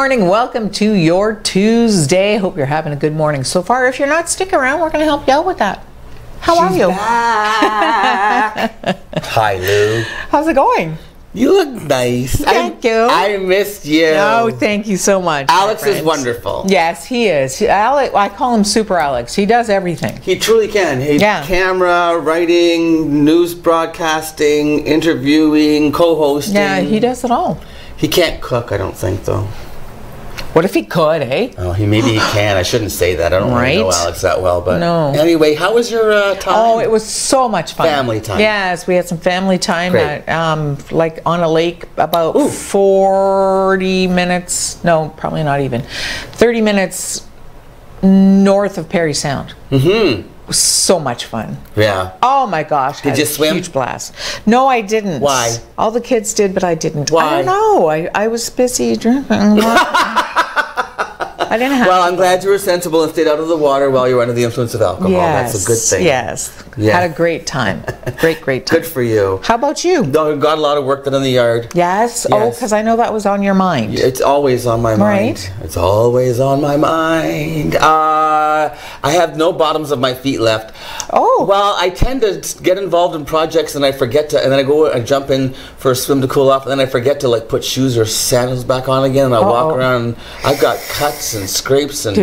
morning. Welcome to your Tuesday. Hope you're having a good morning so far. If you're not, stick around. We're going to help you out with that. How are you? Hi, Lou. How's it going? You look nice. Thank you. I missed you. Oh, thank you so much. Alex is wonderful. Yes, he is. Alex, I call him Super Alex. He does everything. He truly can. Camera, writing, news broadcasting, interviewing, co-hosting. Yeah, he does it all. He can't cook, I don't think, though. What if he could, eh? Oh, maybe he can. I shouldn't say that. I don't really know Alex that well, but no. Anyway, how was your time? Oh, it was so much fun. Family time. Yes, we had some family time at, like on a lake about 40 minutes. No, probably not even 30 minutes north of Perry Sound. It was so much fun. Yeah. Oh my gosh. Did you swim? Huge blast. No, I didn't. Why? All the kids did, but I didn't. Why? I don't know. I was busy drinking. I didn't have. Well, I'm glad you were sensible and stayed out of the water while you were under the influence of alcohol. Yes, that's a good thing. Yes. Yeah. Had a great time. Great time. Good for you. How about you? No, got a lot of work done in the yard. Yes. Oh, because I know that was on your mind. It's always on my mind. Right. It's always on my mind. I have no bottoms of my feet left. Oh. Well, I tend to get involved in projects and I forget to, and then I go and jump in for a swim to cool off, and then I forget to like put shoes or sandals back on again, and I walk around. And I've got cuts and scrapes and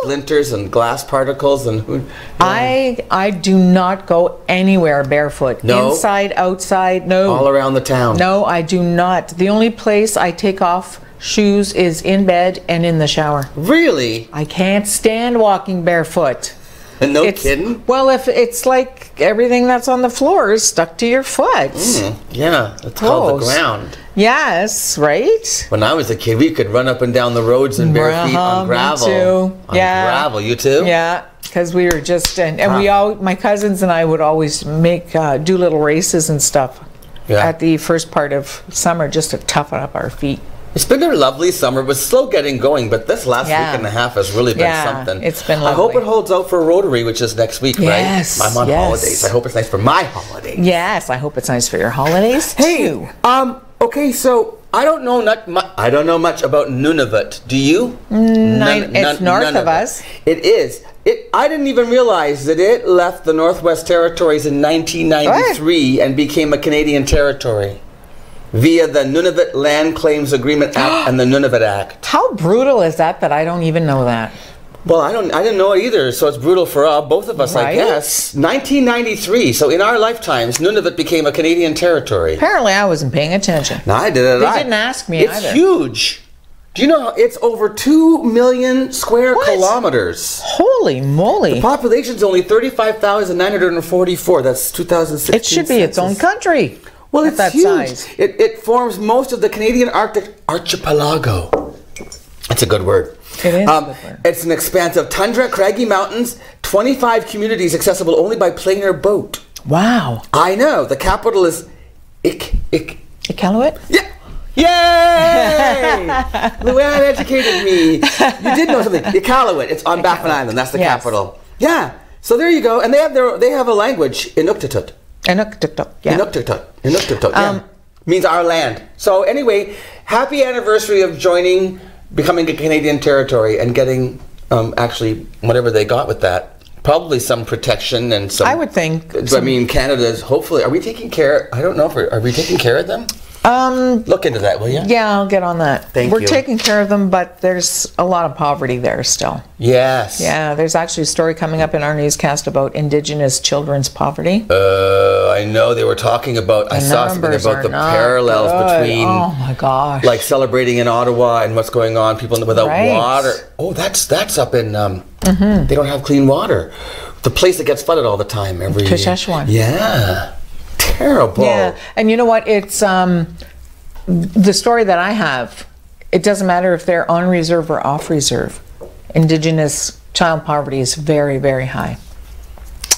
splinters and glass particles and. I do not go anywhere barefoot. No. Inside, outside, no. All around the town. No, I do not. The only place I take off shoes is in bed and in the shower. Really? I can't stand walking barefoot. No kidding? Well, if it's like everything that's on the floor is stuck to your foot. Yeah, it's called the ground. Yes, right? When I was a kid, we could run up and down the roads in bare feet on gravel. Me too. On gravel, you too? Yeah, because we were just, and we all, my cousins and I would always make, do little races and stuff at the first part of summer just to toughen up our feet. It's been a lovely summer. It was slow getting going, but this last week and a half has really been something. It's been lovely. I hope it holds out for Rotary, which is next week, yes, right? I'm on holidays. I hope it's nice for my holidays. Yes, I hope it's nice for your holidays too. Okay, so I don't know much about Nunavut. Do you? It's north of us. It is. I didn't even realize that it left the Northwest Territories in 1993 and became a Canadian territory via the Nunavut Land Claims Agreement Act and the Nunavut Act. How brutal is that I don't even know that? Well, I didn't know it either, so it's brutal for both of us, I guess. 1993, so in our lifetimes, Nunavut became a Canadian territory. Apparently, I wasn't paying attention. No, I did. They didn't ask me either. It's huge. Do you know it's over 2 million square kilometers? Holy moly! The population's only 35,944. That's 2016. It should be its own country. Well, it's that huge. Size. It forms most of the Canadian Arctic archipelago. That's a good word. It is a good word. It's an expanse of tundra, craggy mountains, 25 communities accessible only by plane or boat. Wow. I know. The capital is Iqaluit? Yeah. Yay! Luann educated me. You did know something. Iqaluit. It's on Baffin Island. That's the capital. Yeah. So there you go. And they have a language, Inuktitut. Inuktitut. Yeah. Inuktitut. Yeah. Means our land. So anyway, happy anniversary of becoming a Canadian territory and getting actually whatever they got with that. Probably some protection and some. I would think. I mean, Canada's hopefully. Are we taking care? I don't know if are we taking care of them? Look into that, will you? Yeah, I'll get on that. Thank you. We're taking care of them, but there's a lot of poverty there still. Yes. Yeah, there's actually a story coming up in our newscast about Indigenous children's poverty. I know they were talking about. I saw something about the parallels between. Oh my gosh. Like celebrating in Ottawa and what's going on, people without water. Oh, that's up in. They don't have clean water. The place that gets flooded all the time every year. Saskatchewan. Yeah. Terrible. Yeah, and you know what? It's the story that I have. It doesn't matter if they're on reserve or off reserve. Indigenous child poverty is very, very high.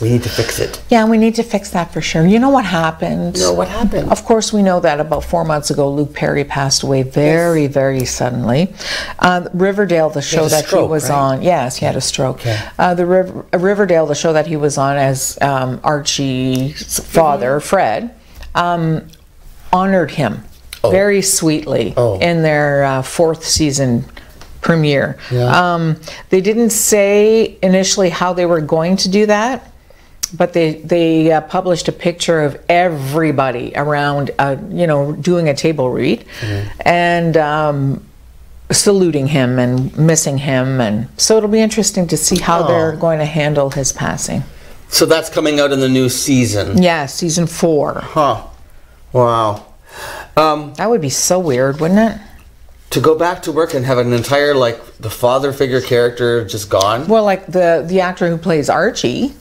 We need to fix it. Yeah, we need to fix that for sure. You know what happened? No, what happened? Of course, we know that about 4 months ago, Luke Perry passed away very, very suddenly. Riverdale, the show that he was on. Yes, he had a stroke. Okay. Riverdale, the show that he was on as Archie's father, Fred, honored him very sweetly in their 4th season premiere. Yeah. They didn't say initially how they were going to do that, but they published a picture of everybody around, you know, doing a table read, and saluting him and missing him, and so it'll be interesting to see how they're going to handle his passing. So that's coming out in the new season. Yeah, season 4. Huh. Wow. That would be so weird, wouldn't it? To go back to work and have an entire, like, the father figure character just gone. Well, like the actor who plays Archie.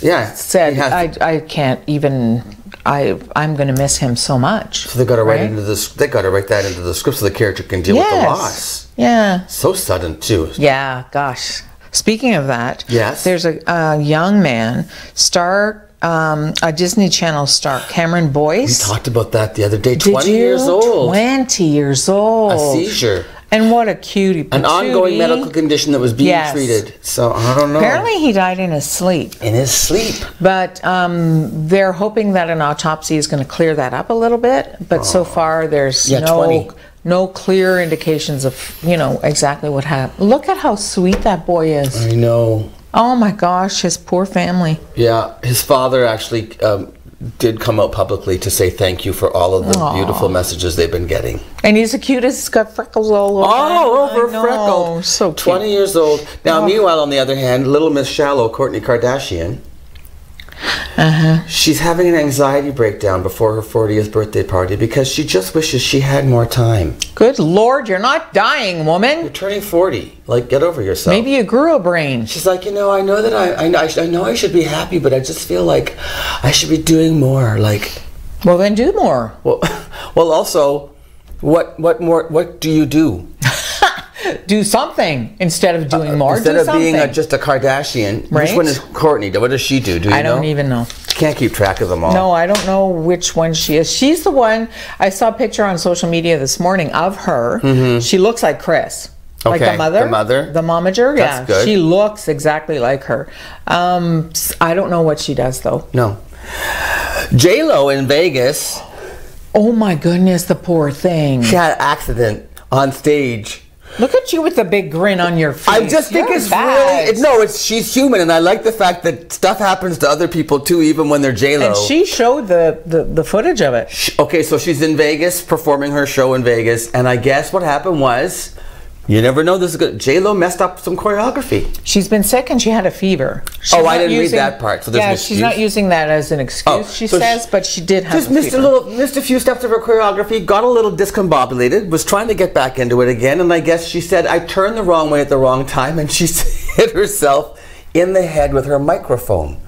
Yeah. Said, I can't even. I'm going to miss him so much. So they got to write into this. They got to write that into the script so the character can deal with the loss. Yeah. So sudden too. Yeah. Gosh. Speaking of that, yes. There's a young man, a Disney Channel star, Cameron Boyce. We talked about that the other day. 20 years old. 20 years old. A seizure. And what a cutie patootie. An ongoing medical condition that was being treated. So, I don't know. Apparently he died in his sleep. In his sleep. But they're hoping that an autopsy is going to clear that up a little bit. But so far there's no clear indications of, you know, exactly what happened. Look at how sweet that boy is. I know. Oh my gosh, his poor family. Yeah, his father actually did come out publicly to say thank you for all of the beautiful messages they've been getting. And he's the cutest. He's got freckles all over. All over freckled. So cute. 20 years old. Now, meanwhile, on the other hand, little Miss Shallow, Kourtney Kardashian, she's having an anxiety breakdown before her 40th birthday party because she just wishes she had more time. Good Lord, you're not dying, woman. You're turning 40. Like, get over yourself. Maybe you grew a brain. She's like, you know, I know that I know I should be happy, but I just feel like I should be doing more. Like, well, then do more. Well, also, what do you do? Do something instead of doing more. Instead of being just a Kardashian, right? Which one is Kourtney? What does she do? Do you know? I don't even know. Can't keep track of them all. No, I don't know which one she is. She's the one. I saw a picture on social media this morning of her. She looks like Chris. Like the mother? The mother? The momager? That's good. She looks exactly like her. I don't know what she does, though. No. J-Lo in Vegas. Oh, my goodness, the poor thing. She had an accident on stage. Look at you with the big grin on your face. I just think it's really... she's human, and I like the fact that stuff happens to other people, too, even when they're J-Lo. And she showed the footage of it. Okay, so she's in Vegas, performing her show in Vegas, and I guess what happened was... You never know, this is good. J-Lo messed up some choreography. She's been sick and she had a fever. I didn't read that part. So there's she's not using that as an excuse, she says, but she did have a fever. Missed a few steps of her choreography, got a little discombobulated, was trying to get back into it again, and I guess she said, I turned the wrong way at the wrong time, and she hit herself in the head with her microphone.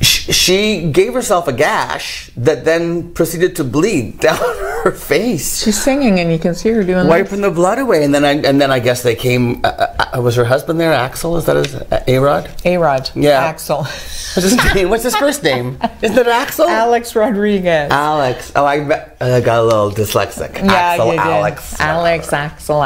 She gave herself a gash that then proceeded to bleed down her face. She's singing, and you can see her doing wiping the blood away. And then I guess they came. Was her husband there? Axel? Is that his A-Rod? A-Rod. Yeah. Axel. What's his name? What's his first name? Isn't it Axel? Alex Rodriguez. Alex. Oh, I got a little dyslexic. Yeah, Axel, you did. Alex, Axel.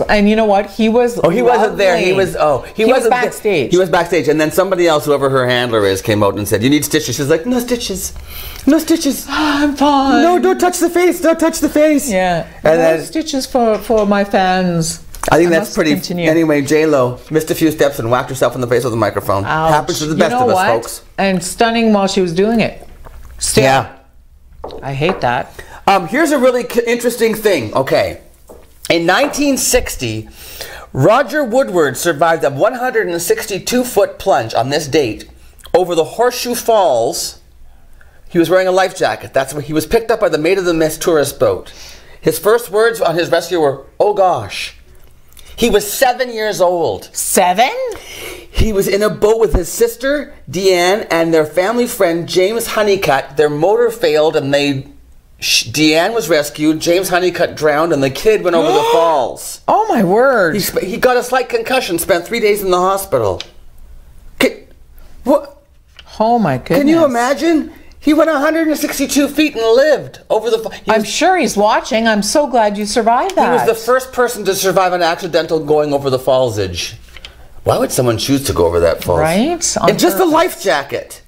And you know what? He was. Oh, he wasn't there. He was. Oh, he was backstage. He was backstage, and then somebody else, whoever her handler is, came out and said, "You need stitches." She's like, "No stitches, no stitches. I'm fine. No, don't touch the face. Don't touch the face." Yeah. And then stitches for my fans. I think that's pretty. Continue. Anyway, J-Lo missed a few steps and whacked herself in the face with a microphone. Ouch. Happens to the best of us, folks. And stunning while she was doing it. Still. Yeah. I hate that. Here's a really interesting thing. Okay. In 1960, Roger Woodward survived a 162-foot plunge on this date over the Horseshoe Falls. He was wearing a life jacket. That's when he was picked up by the Maid of the Mist tourist boat. His first words on his rescue were, "Oh gosh." He was 7 years old. 7? He was in a boat with his sister, Deanne, and their family friend, James Honeycutt. Their motor failed, and Deanne was rescued, James Honeycutt drowned, and the kid went over the falls. Oh, my word. He got a slight concussion, spent 3 days in the hospital. What? Oh, my goodness. Can you imagine? He went 162 feet and lived over the... I'm sure he's watching. I'm so glad you survived that. He was the first person to survive an accidental going over the fallsage. Why would someone choose to go over that falls? Right? In just a life jacket.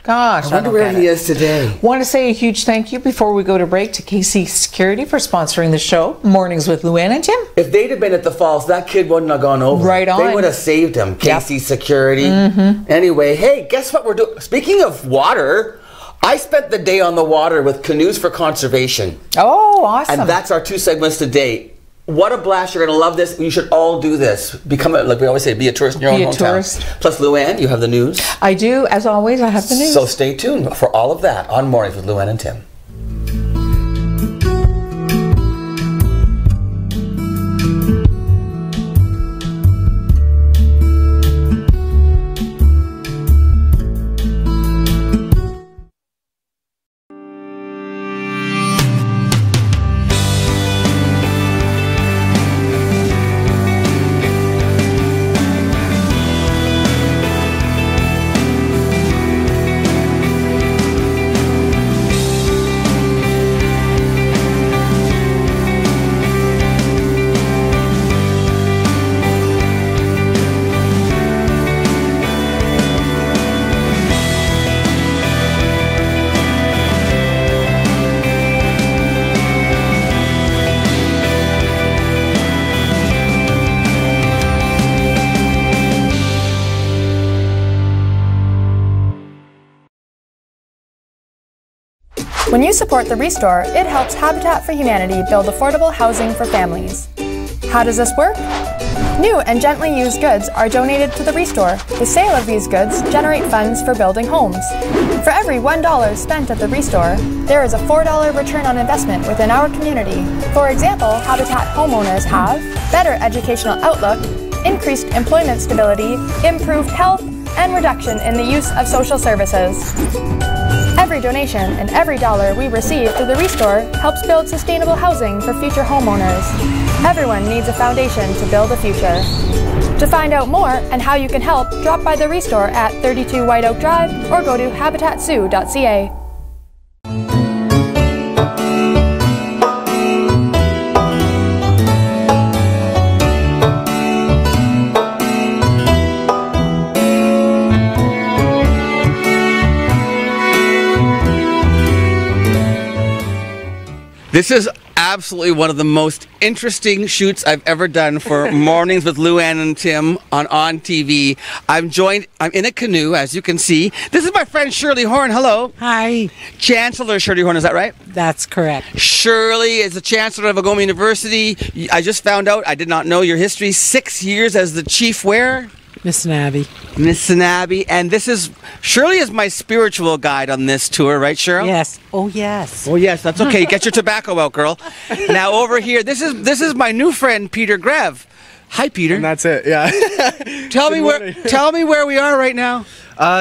Gosh, I wonder where he is today. Want to say a huge thank you before we go to break to KC Security for sponsoring the show, Mornings with Luann and Tim. If they'd have been at the falls, that kid wouldn't have gone over. Right on. They would have saved him. KC Security. Anyway, hey, guess what we're doing? Speaking of water, I spent the day on the water with Canoes for Conservation. Oh, awesome. And that's our 2 segments today. What a blast. You're going to love this. You should all do this. Become, like we always say, be a tourist in your own hometown. Tourist. Plus, Luann, you have the news. I do. As always, I have the news. So stay tuned for all of that on Mornings with Luann and Tim. When you support the Restore, it helps Habitat for Humanity build affordable housing for families. How does this work? New and gently used goods are donated to the Restore. The sale of these goods generate funds for building homes. For every $1 spent at the Restore, there is a $4 return on investment within our community. For example, Habitat homeowners have better educational outlook, increased employment stability, improved health, and reduction in the use of social services. Every donation and every dollar we receive through the Restore helps build sustainable housing for future homeowners. Everyone needs a foundation to build a future. To find out more and how you can help, drop by the Restore at 32 White Oak Drive or go to habitatsioux.ca. This is absolutely one of the most interesting shoots I've ever done for Mornings with Luann and Tim on ONNtv. I'm in a canoe, as you can see. This is my friend Shirley Horn. Hello. Hi. Chancellor Shirley Horn, is that right? That's correct. Shirley is the Chancellor of Algoma University. I just found out, I did not know your history. 6 years as the chief where? Missinabbi. Missinabbi. And this is, Shirley is my spiritual guide on this tour, right, Cheryl? Yes. Oh, yes. Oh, yes, that's okay. Get your tobacco out, girl. Now, over here, this is my new friend, Peter Grev. Hi, Peter. And that's it, yeah. Tell me where we are right now.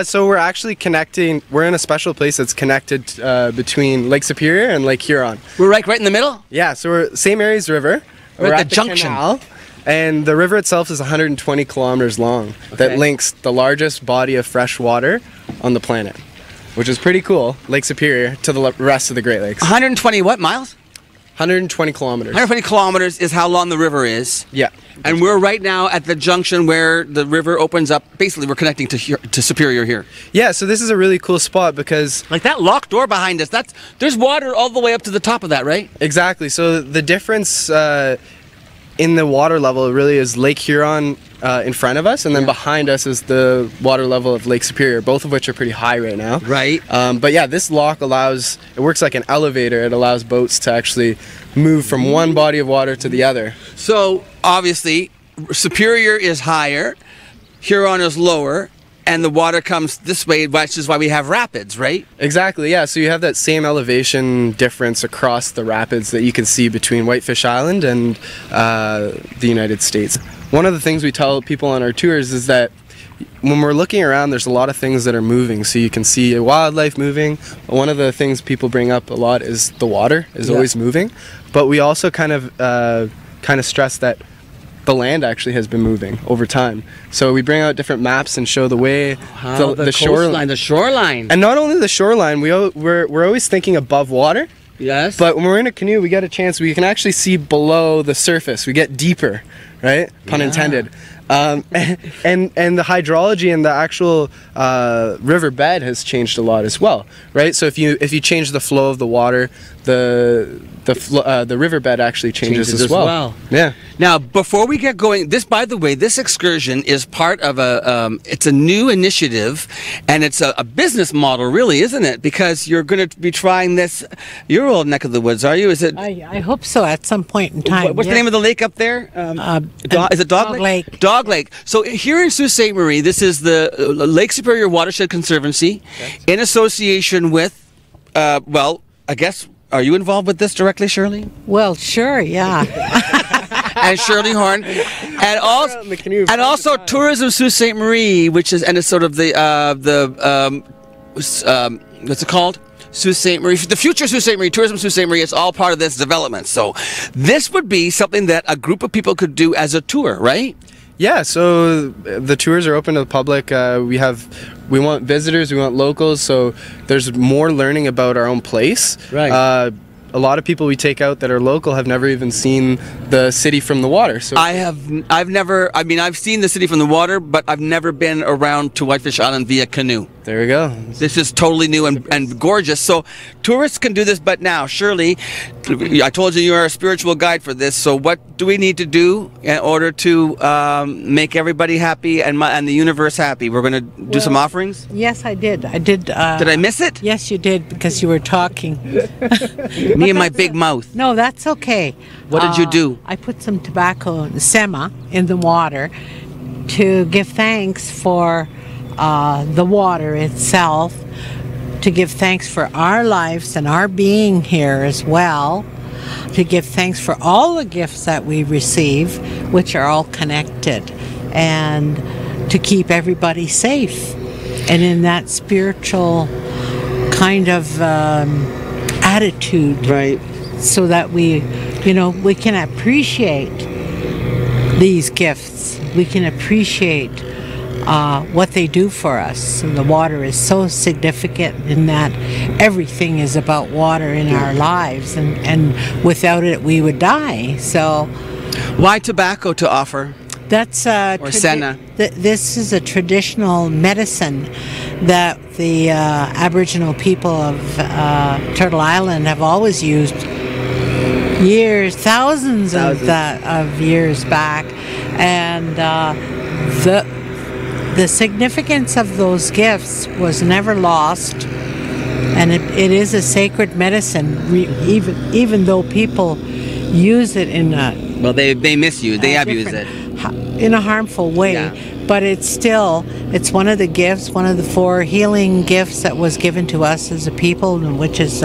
So we're actually connecting, we're in a special place that's connected between Lake Superior and Lake Huron. We're right in the middle? Yeah, so we're St. Mary's River. We're at the junction. Canal. And the river itself is 120 kilometers long. That links the largest body of fresh water on the planet, which is pretty cool, Lake Superior, to the rest of the Great Lakes. 120 what miles? 120 kilometers. 120 kilometers is how long the river is. Yeah. And we're right now at the junction where the river opens up. Basically, we're connecting to Superior here. Yeah, so this is a really cool spot because... Like that locked door behind us, there's water all the way up to the top of that, right? Exactly. So the difference in the water level really is Lake Huron in front of us, and then behind us is the water level of Lake Superior, both of which are pretty high right now. Right. But yeah, this lock it works like an elevator. It allows boats to actually move from one body of water to the other. So obviously, Superior is higher, Huron is lower, and the water comes this way, which is why we have rapids, right? Exactly, yeah. So you have that same elevation difference across the rapids that you can see between Whitefish Island and the United States. One of the things we tell people on our tours is that when we're looking around, there's a lot of things that are moving. So you can see wildlife moving. One of the things people bring up a lot is the water is always moving. But we also kind of stress that the land actually has been moving over time. So we bring out different maps and show the way, the shoreline. And not only the shoreline, we're always thinking above water. Yes. But when we're in a canoe, we get a chance, we can actually see below the surface. We get deeper, right? Pun intended. and the hydrology and the actual riverbed has changed a lot as well, right? So if you change the flow of the water, the riverbed actually changes as well. Yeah. Now, before we get going, by the way, this excursion is part of it's a new initiative, and it's a business model, really, isn't it? Because you're going to be trying this. Your old neck of the woods, are you? Is it? I hope so. At some point in time. What's the name of the lake up there? Is it Dog Lake? Dog Lake. So here in Sault Ste. Marie, this is the Lake Superior Watershed Conservancy, in association with, well, I guess. Are you involved with this directly, Shirley? Well, sure, yeah. And Shirley Horn, and also Tourism Sault Ste. Marie, which is, and it's sort of what's it called? Sault Ste. Marie, the future Sault Ste. Marie, Tourism Sault Ste. Marie, it's all part of this development. So this would be something that a group of people could do as a tour, right? Yeah, so the tours are open to the public. We want visitors, we want locals, so there's more learning about our own place. Right. A lot of people we take out that are local have never even seen the city from the water. So I've seen the city from the water, but I've never been around to Whitefish Island via canoe. There we go. This is totally new and gorgeous. So tourists can do this, but now, Shirley, I told you are a spiritual guide for this. So what do we need to do in order to make everybody happy and the universe happy? We're going to do some offerings? Yes, I did. Did I miss it? Yes, you did, because you were talking. Me and my big mouth. No, that's okay. What did you do? I put some tobacco sema in the water to give thanks for the water itself, to give thanks for our lives and our being here as well, to give thanks for all the gifts that we receive, which are all connected, and to keep everybody safe. And in that spiritual kind of attitude, right, so that we can appreciate these gifts. We can appreciate what they do for us. And the water is so significant in that everything is about water in our lives, and without it we would die. So why tobacco to offer? That's or senna. This is a traditional medicine that the Aboriginal people of Turtle Island have always used thousands of years back, and the significance of those gifts was never lost, and it is a sacred medicine, even though people use it in a they misuse, they abuse it in a harmful way. Yeah. But it's one of the gifts, one of the 4 healing gifts that was given to us as a people, which is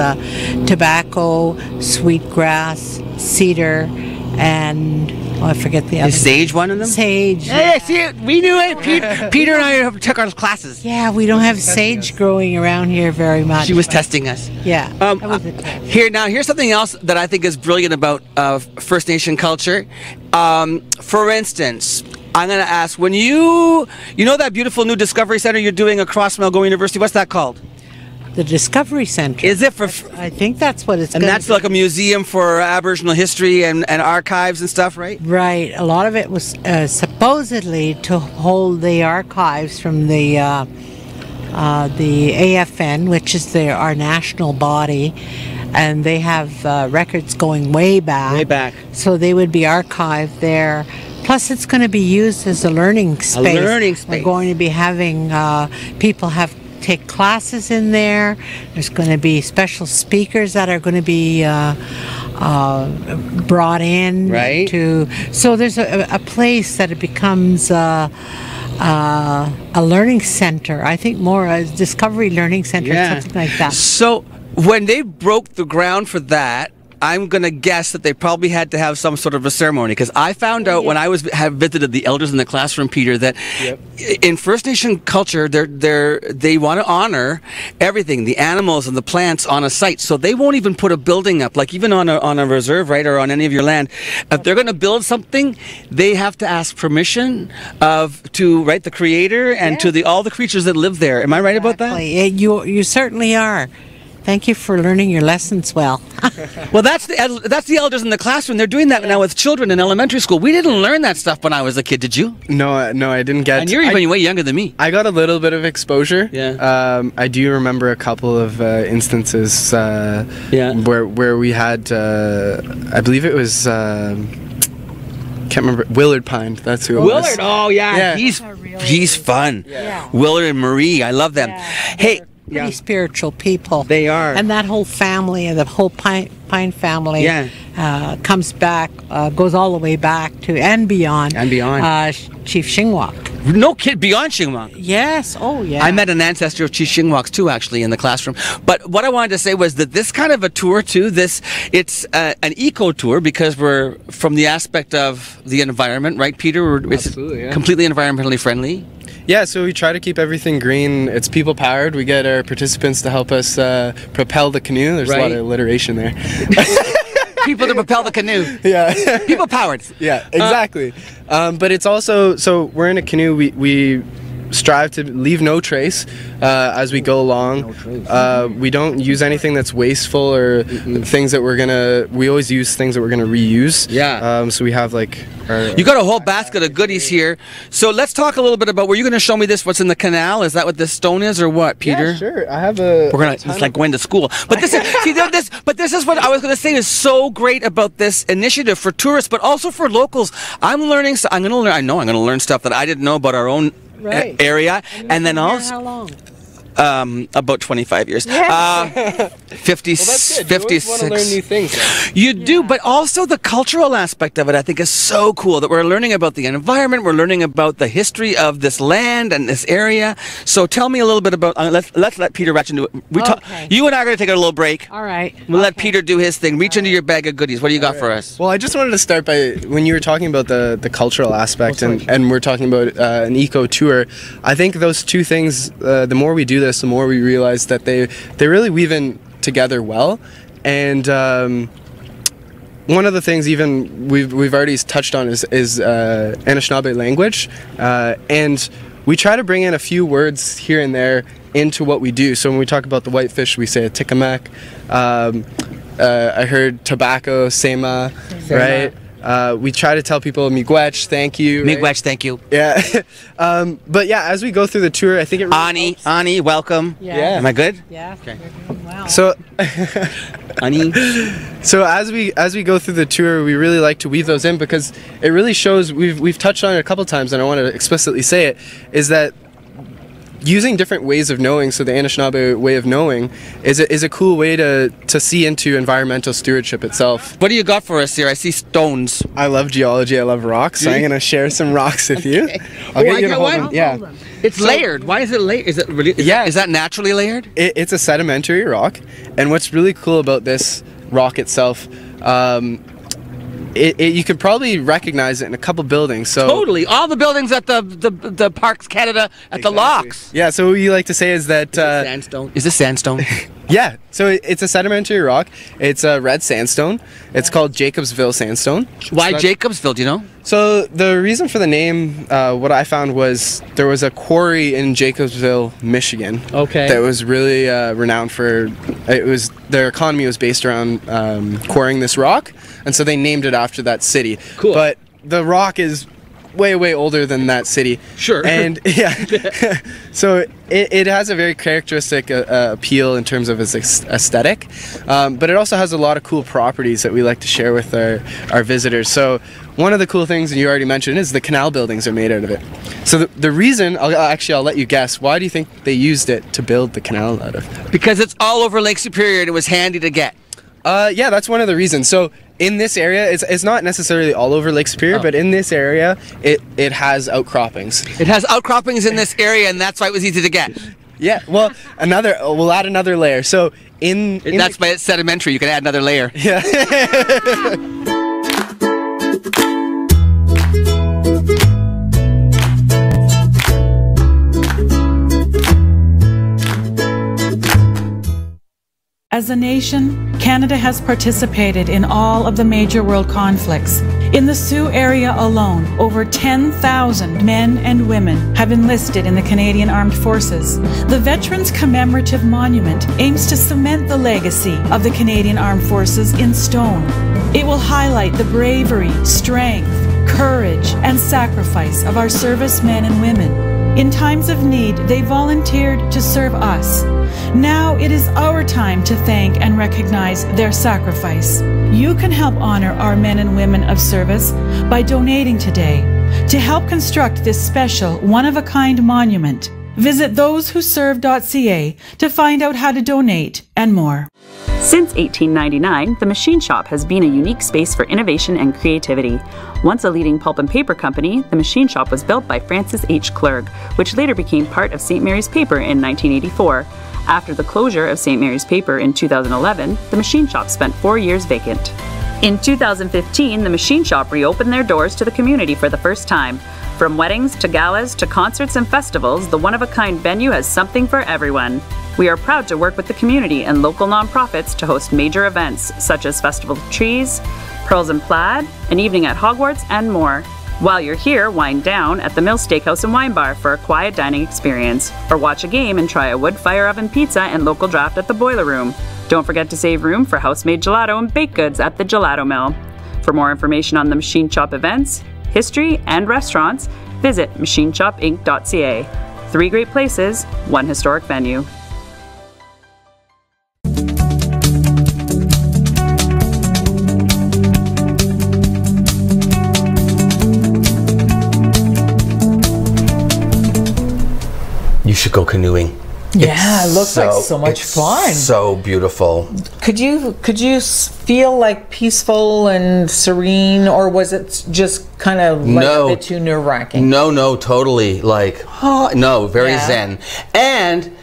tobacco, sweetgrass, cedar, and I forget the other. Is sage one of them? Sage. Hey, see it? We knew it. Peter and I took our classes. Yeah, we don't have sage growing around here very much. She was testing us. Yeah. Here's something else that I think is brilliant about First Nation culture. For instance, I'm going to ask, when you know that beautiful new Discovery Center you're doing across Melbourne University, what's that called? The Discovery Center. Is it for? I think that's what it's. And that's like a museum for Aboriginal history and archives and stuff, right? Right. A lot of it was supposedly to hold the archives from the AFN, which is our national body, and they have records going way back. Way back. So they would be archived there. Plus, it's going to be used as a learning space. A learning space. We're going to be having people take classes in there. There's going to be special speakers that are going to be brought in. Right. So there's a place that it becomes a learning center. I think more a Discovery Learning Center, something like that. So when they broke the ground for that, I'm going to guess that they probably had to have some sort of a ceremony, because I found out when I have visited the elders in the classroom, Peter, that in First Nation culture, they want to honor everything, the animals and the plants on a site. So they won't even put a building up, like even on a reserve, right, or on any of your land. If they're going to build something, they have to ask permission to the Creator and to all the creatures that live there. Am I right about that? You certainly are. Thank you for learning your lessons well. Well, that's the elders in the classroom. They're doing that now with children in elementary school. We didn't learn that stuff when I was a kid. Did you? No, I didn't get. And you're even way younger than me. I got a little bit of exposure. Yeah. I do remember a couple of instances. Where we had, I believe it was. Can't remember. Willard Pine. That's who it was. Willard. Oh yeah. He's fun. Yeah. Willard and Marie. I love them. Yeah. Hey. Pretty spiritual people. They are. And that whole family, the whole Pine family, comes back, goes all the way back to and beyond. And beyond. Chief Shingwak. No kid, beyond Shingwak. Yes. Oh, yeah. I met an ancestor of Chief Shingwak's too, actually, in the classroom. But what I wanted to say was that this kind of a tour too, it's an eco tour because we're from the aspect of the environment, right, Peter? It's completely environmentally friendly. Yeah, so we try to keep everything green. It's people powered. We get our participants to help us propel the canoe. There's a lot of alliteration there. People to propel the canoe. Yeah. People powered. Yeah, exactly. But it's also, so we're in a canoe. We strive to leave no trace as we go along. No trace. We don't use anything that's wasteful or things that we always use things that we're gonna reuse. Yeah. So we have like you got a whole basket of goodies here. So let's talk a little bit about, were you gonna show me what's in the canal? Is that what this stone is or what, Peter? Yeah, sure. I have a it's like going to school. But this is this is what I was gonna say is so great about this initiative for tourists, but also for locals. I'm learning I'm gonna learn stuff that I didn't know about our own area, and then also how long? About 25 years. 50, well, that's good. 56. You always want to learn new things. You do, but also the cultural aspect of it I think is so cool that we're learning about the environment, we're learning about the history of this land and this area. So tell me a little bit about, let's let Peter reach into it. You and I are going to take a little break. All right. We'll let Peter do his thing. Reach into your bag of goodies. What do you got for us? Well, I just wanted to start by, when you were talking about the cultural aspect and we're talking about an eco tour, I think those two things, the more we do this, the more we realize that they really weave in together well. And one of the things even we've already touched on is Anishinaabe language, and we try to bring in a few words here and there into what we do. So when we talk about the whitefish, we say a tikamek. I heard tobacco, sema, right? We try to tell people miigwech, thank you. Miigwech, right? Thank you. Yeah. But yeah, as we go through the tour, I think it really Ani, welcome. Yeah. Am I good? Yeah. Okay. Wow. So, Ani. So as we go through the tour, we really like to weave those in because it really shows. We've touched on it a couple times, and I want to explicitly say it is that using different ways of knowing, so the Anishinaabe way of knowing is a cool way to see into environmental stewardship itself. What do you got for us here? I see stones. I love geology. I love rocks. So I'm going to share some rocks with you. I'll get you to hold them. Yeah. It's layered. Why is it layered? Is it really? Is that naturally layered? It's a sedimentary rock, and what's really cool about this rock itself, you could probably recognize it in a couple buildings. So totally, all the buildings at the Parks Canada at the locks. Yeah. So what we like to say is that sandstone. Is this sandstone? Yeah. So it's a sedimentary rock. It's a red sandstone. It's called Jacobsville sandstone. Why Jacobsville? Do you know? So the reason for the name, what I found was there was a quarry in Jacobsville, Michigan. Okay. That was really renowned for. Their economy was based around quarrying this rock, and so they named it after that city. Cool. But the rock is way older than that city. Sure. And yeah, so it has a very characteristic appeal in terms of its aesthetic, but it also has a lot of cool properties that we like to share with our visitors. So one of the cool things, and you already mentioned, is the canal buildings are made out of it. So the reason, I'll let you guess, why do you think they used it to build the canal out of? Because it's all over Lake Superior and it was handy to get. Yeah, that's one of the reasons. So in this area, it's not necessarily all over Lake Superior, but in this area, it has outcroppings. It has outcroppings in this area, and that's why it was easy to get. Yeah, well, we'll add another layer. So that's by it's sedimentary. You can add another layer. Yeah. As a nation, Canada has participated in all of the major world conflicts, In the Sioux area alone, over 10,000 men and women have enlisted in the Canadian Armed Forces. The Veterans Commemorative Monument aims to cement the legacy of the Canadian Armed Forces in stone. It will highlight the bravery, strength, courage, and sacrifice of our servicemen and women. In times of need, they volunteered to serve us. Now it is our time to thank and recognize their sacrifice. You can help honor our men and women of service by donating today to help construct this special one-of-a-kind monument. Visit thosewhoserve.ca to find out how to donate and more. Since 1899, the Machine Shop has been a unique space for innovation and creativity. Once a leading pulp and paper company, the Machine Shop was built by Francis H. Clerg, which later became part of St. Mary's Paper in 1984. After the closure of St. Mary's Paper in 2011, the Machine Shop spent 4 years vacant. In 2015, the Machine Shop reopened their doors to the community for the first time. From weddings to galas to concerts and festivals, the one-of-a-kind venue has something for everyone. We are proud to work with the community and local nonprofits to host major events such as Festival of Trees, Pearls and Plaid, an evening at Hogwarts, and more. While you're here, wind down at the Mill Steakhouse and Wine Bar for a quiet dining experience, or watch a game and try a wood fire oven pizza and local draft at the Boiler Room. Don't forget to save room for house-made gelato and baked goods at the Gelato Mill. For more information on the Machine Shop events, history, and restaurants, visit machineshopinc.ca. 3 great places, 1 historic venue. You should go canoeing. Yeah, it looks like so much fun. So beautiful. Could you feel like peaceful and serene, or was it just kind of like a bit too nerve-wracking? No, totally. Like, no, very zen. And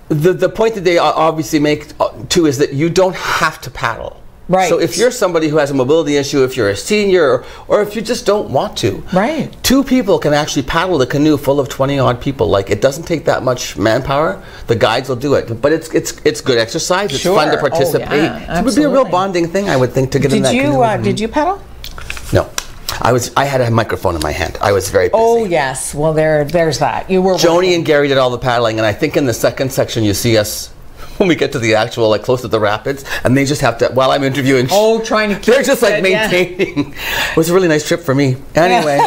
the point that they obviously make too is that you don't have to paddle. Right. So if you're somebody who has a mobility issue, if you're a senior, or if you just don't want to, right, 2 people can actually paddle the canoe full of 20-odd people. Like, it doesn't take that much manpower. The guides will do it, but it's good exercise. It's fun to participate. It would be a real bonding thing, I would think, to get in that canoe. Did you paddle? No. I had a microphone in my hand. I was very busy. Oh yes, well there's that. You were. Joni and Gary did all the paddling, and I think in the second section you see us when we get to the actual, like, close to the rapids, and they just have to, while I'm interviewing, trying to keep they're just like maintaining. It was a really nice trip for me. Anyway.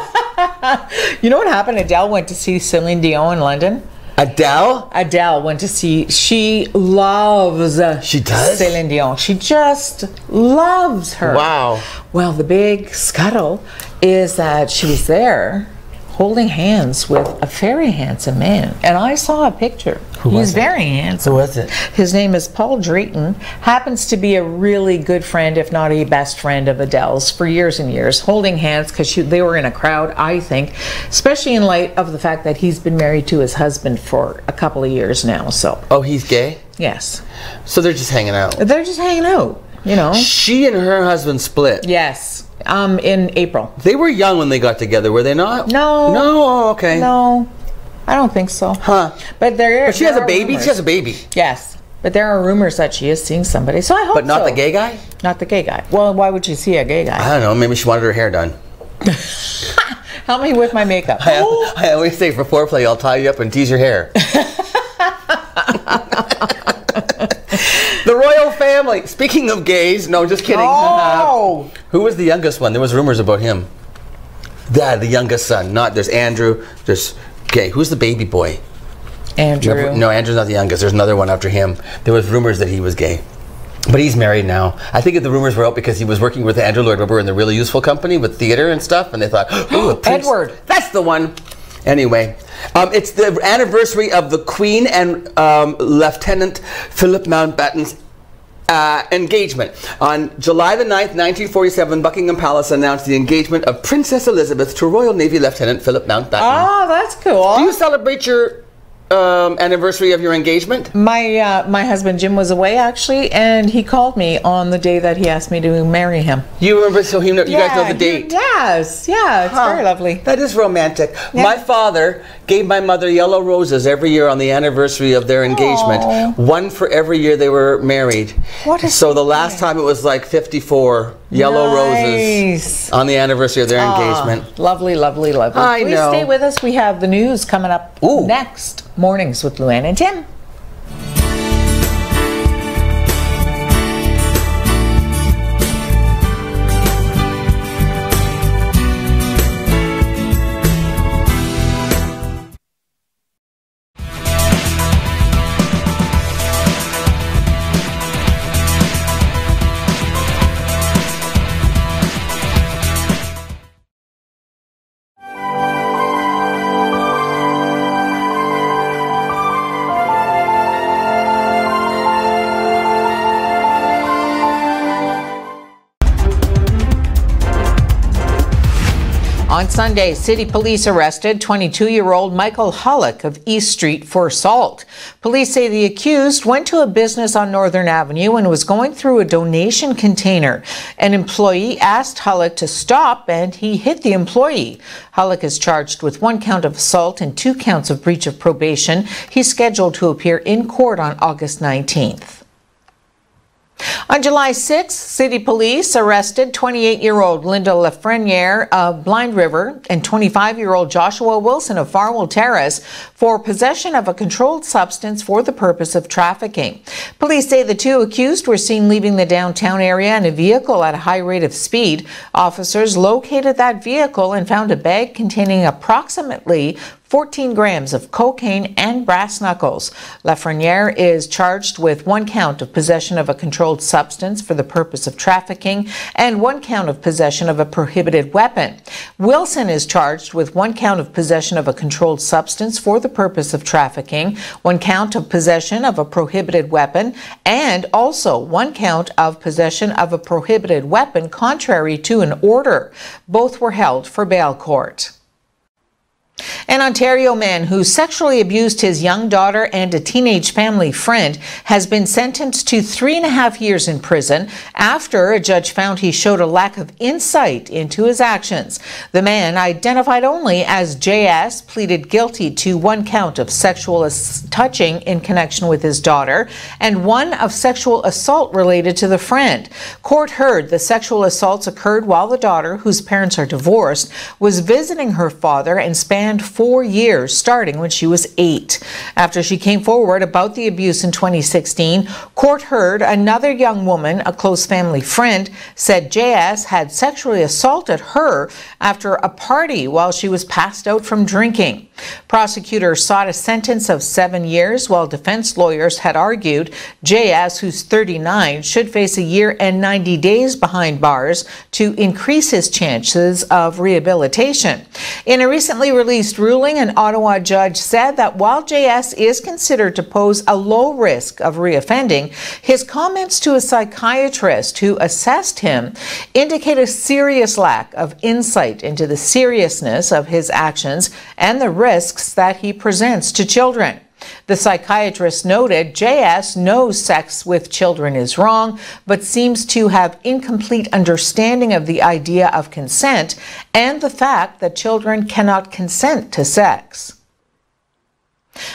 You know what happened? Adele went to see Celine Dion in London. Adele went to see, she loves Celine Dion. She just loves her. Wow. Well, the big scuttle is that she was there holding hands with a very handsome man. And I saw a picture. He's very handsome. Who was it? His name is Paul Drayton. Happens to be a really good friend, if not a best friend of Adele's for years and years. Holding hands because they were in a crowd, I think, especially in light of the fact that he's been married to his husband for a couple of years now. So. Oh, he's gay? Yes. So they're just hanging out. They're just hanging out, you know. She and her husband split. Yes. In April. They were young when they got together, were they not? No. No? Oh, okay. No. I don't think so. Huh. But she has a baby? Rumors. She has a baby. Yes. But there are rumors that she is seeing somebody, so I hope so. But not the gay guy? Not the gay guy. Well, why would you see a gay guy? I don't know. Maybe she wanted her hair done. Help me with my makeup. I always say for foreplay, I'll tie you up and tease your hair. The royal family. Speaking of gays, no, just kidding. Oh. Who was the youngest one? There was rumors about him. The youngest son. There's Andrew. There's gay. Who's the baby boy? Andrew. No, Andrew's not the youngest. There's another one after him. There was rumors that he was gay. But he's married now. I think the rumors were out because he was working with Andrew Lloyd Webber in the Really Useful Company with theater and stuff, and they thought, oh, Edward. That's the one. Anyway, it's the anniversary of the Queen and Lieutenant Philip Mountbatten's engagement. On July the 9th, 1947, Buckingham Palace announced the engagement of Princess Elizabeth to Royal Navy Lieutenant Philip Mountbatten. Oh, that's cool. Do you celebrate your anniversary of your engagement? My husband Jim was away actually, and he called me on the day that he asked me to marry him. You remember? So you guys know the date. Yes, yeah, it's very lovely. That is romantic. Yeah. My father gave my mother yellow roses every year on the anniversary of their engagement. Aww. One for every year they were married. So the last time it was like 54 yellow roses on the anniversary of their engagement. Lovely, lovely, lovely. Please stay with us. We have the news coming up next. Mornings with Luann and Tim. On Sunday, city police arrested 22-year-old Michael Hullock of East Street for assault. Police say the accused went to a business on Northern Avenue and was going through a donation container. An employee asked Hullock to stop and he hit the employee. Hullock is charged with 1 count of assault and 2 counts of breach of probation. He's scheduled to appear in court on August 19th. On July 6th, city police arrested 28-year-old Linda Lafreniere of Blind River and 25-year-old Joshua Wilson of Farwell Terrace for possession of a controlled substance for the purpose of trafficking. Police say the 2 accused were seen leaving the downtown area in a vehicle at a high rate of speed. Officers located that vehicle and found a bag containing approximately 14 grams of cocaine and brass knuckles. Lafreniere is charged with 1 count of possession of a controlled substance for the purpose of trafficking and 1 count of possession of a prohibited weapon. Wilson is charged with 1 count of possession of a controlled substance for the purpose of trafficking, 1 count of possession of a prohibited weapon, and also 1 count of possession of a prohibited weapon contrary to an order. Both were held for bail court. An Ontario man who sexually abused his young daughter and a teenage family friend has been sentenced to 3.5 years in prison after a judge found he showed a lack of insight into his actions. The man, identified only as JS, pleaded guilty to 1 count of sexual touching in connection with his daughter and 1 of sexual assault related to the friend. Court heard the sexual assaults occurred while the daughter, whose parents are divorced, was visiting her father and spanned 4 years, starting when she was 8. After she came forward about the abuse in 2016, court heard another young woman, a close family friend, said JS had sexually assaulted her after a party while she was passed out from drinking. Prosecutors sought a sentence of 7 years, while defense lawyers had argued JS, who's 39, should face 1 year and 90 days behind bars to increase his chances of rehabilitation. In a recently released ruling, an Ottawa judge said that while JS is considered to pose a low risk of reoffending, his comments to a psychiatrist who assessed him indicate a serious lack of insight into the seriousness of his actions and the risks that he presents to children. The psychiatrist noted JS knows sex with children is wrong, but seems to have incomplete understanding of the idea of consent and the fact that children cannot consent to sex.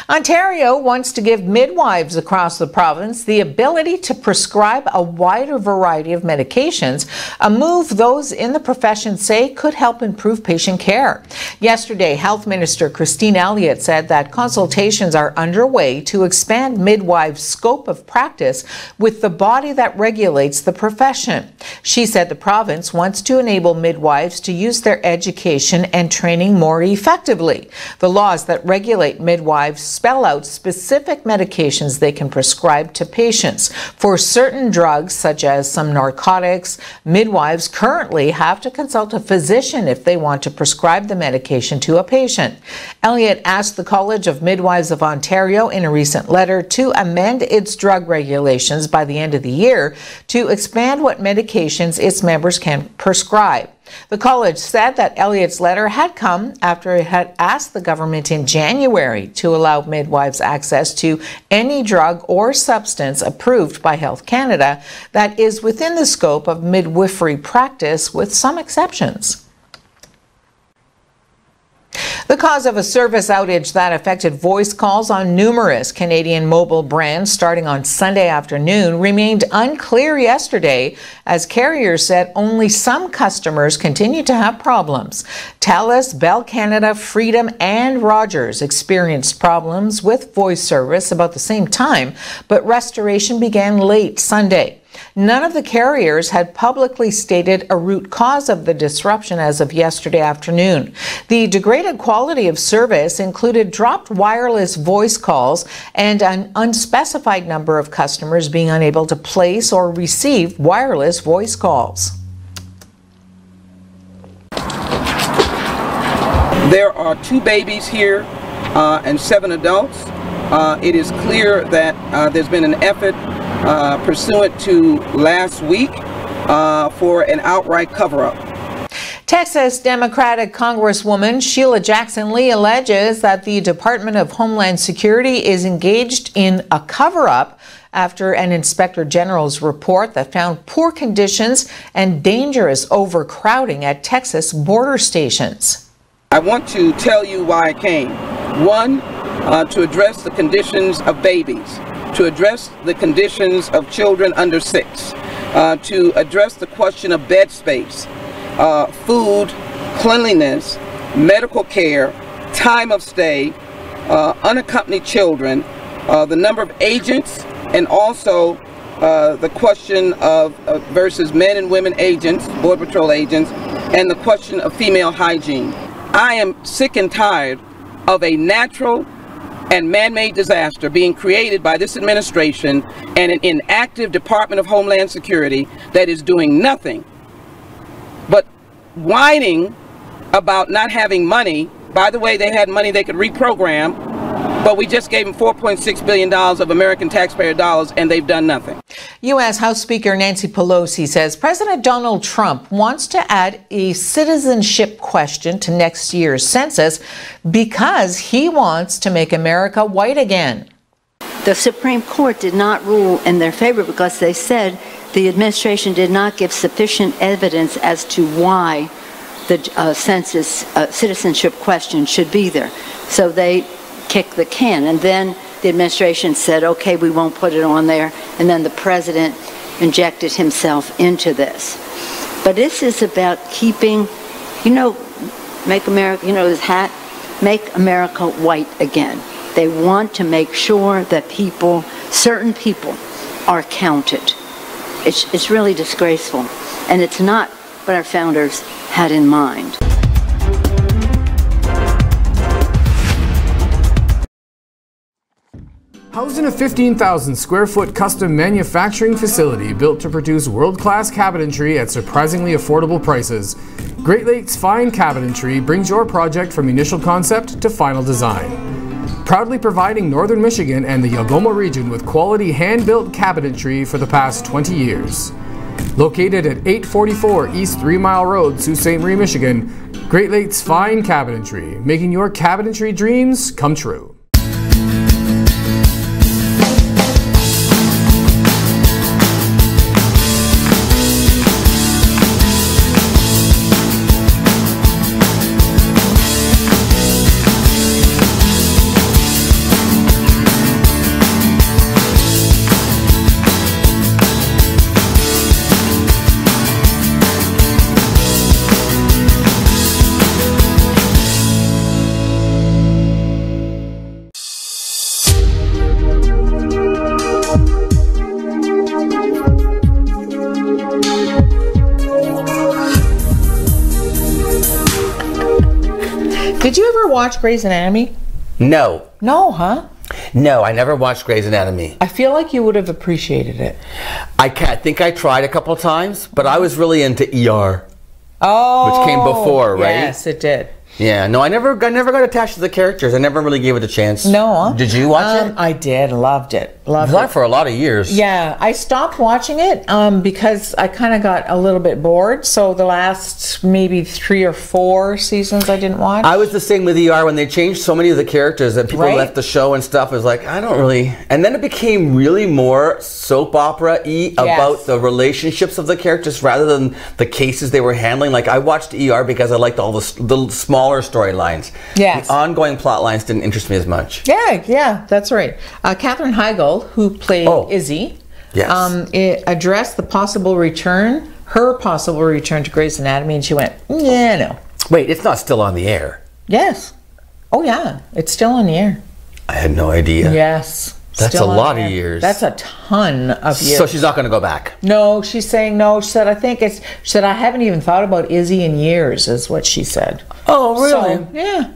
Ontario wants to give midwives across the province the ability to prescribe a wider variety of medications, a move those in the profession say could help improve patient care. Yesterday, Health Minister Christine Elliott said that consultations are underway to expand midwives' scope of practice with the body that regulates the profession. She said the province wants to enable midwives to use their education and training more effectively. The laws that regulate midwives spell out specific medications they can prescribe to patients. For certain drugs, such as some narcotics, midwives currently have to consult a physician if they want to prescribe the medication to a patient. Elliott asked the College of Midwives of Ontario in a recent letter to amend its drug regulations by the end of the year to expand what medications its members can prescribe. The college said that Elliott's letter had come after it had asked the government in January to allow midwives access to any drug or substance approved by Health Canada that is within the scope of midwifery practice, with some exceptions. The cause of a service outage that affected voice calls on numerous Canadian mobile brands starting on Sunday afternoon remained unclear yesterday, as carriers said only some customers continued to have problems. TELUS, Bell Canada, Freedom, and Rogers experienced problems with voice service about the same time, but restoration began late Sunday. None of the carriers had publicly stated a root cause of the disruption as of yesterday afternoon. The degraded quality of service included dropped wireless voice calls and an unspecified number of customers being unable to place or receive wireless voice calls. There are 2 babies here and 7 adults. It is clear that there's been an effort pursuant to last week for an outright cover-up. Texas Democratic Congresswoman Sheila Jackson Lee alleges that the Department of Homeland Security is engaged in a cover-up after an Inspector General's report that found poor conditions and dangerous overcrowding at Texas border stations. I want to tell you why I came. 1, to address the conditions of babies, to address the conditions of children under 6, to address the question of bed space, food, cleanliness, medical care, time of stay, unaccompanied children, the number of agents, and also the question of versus men and women agents, Border Patrol agents, and the question of female hygiene. I am sick and tired of a natural and man-made disaster being created by this administration and an inactive Department of Homeland Security that is doing nothing but whining about not having money. By the way, they had money they could reprogram, but we just gave them $4.6 billion of American taxpayer dollars, and they've done nothing. U.S. House Speaker Nancy Pelosi says President Donald Trump wants to add a citizenship question to next year's census because he wants to make America white again. The Supreme Court did not rule in their favor because they said the administration did not give sufficient evidence as to why the census citizenship question should be there. So they kicked the can, and then the administration said, okay, we won't put it on there, and then the president injected himself into this. But this is about keeping, make America, this hat, make America white again. They want to make sure that people, certain people, are counted. It's really disgraceful, and it's not what our founders had in mind. Housed in a 15,000 square foot custom manufacturing facility built to produce world-class cabinetry at surprisingly affordable prices, Great Lakes Fine Cabinetry brings your project from initial concept to final design. Proudly providing Northern Michigan and the Algoma region with quality hand-built cabinetry for the past 20 years. Located at 844 East 3 Mile Road, Sault Ste. Marie, Michigan, Great Lakes Fine Cabinetry, making your cabinetry dreams come true. Did you ever watch Grey's Anatomy? No. No, huh? No, I never watched Grey's Anatomy. I feel like you would have appreciated it. I think I tried a couple times, but I was really into ER. Oh. Which came before, right? Yes, it did. Yeah, no, I never got attached to the characters. I never really gave it a chance. No, huh? Did you watch it? I did. Loved it. Loved it for a lot of years. Yeah, I stopped watching it because I kind of got a little bit bored. So the last maybe 3 or 4 seasons I didn't watch. I was the same with ER when they changed so many of the characters that people left the show and stuff. It was like, I don't really. And then it became really more soap opera-y about the relationships of the characters rather than the cases they were handling. Like I watched ER because I liked all the smaller storylines. Yes. The ongoing plot lines didn't interest me as much. Yeah, that's right. Katherine Heigl, who played Izzy, it addressed the possible return, her possible return to Grey's Anatomy, and she went, yeah, no. Wait, it's not still on the air? Yes. Oh, yeah, it's still on the air. I had no idea. Yes. That's a lot of years. That's a ton of years. So she's not going to go back? No, she's saying no. She said, she said, I haven't even thought about Izzy in years, is what she said. Oh, really? So, yeah.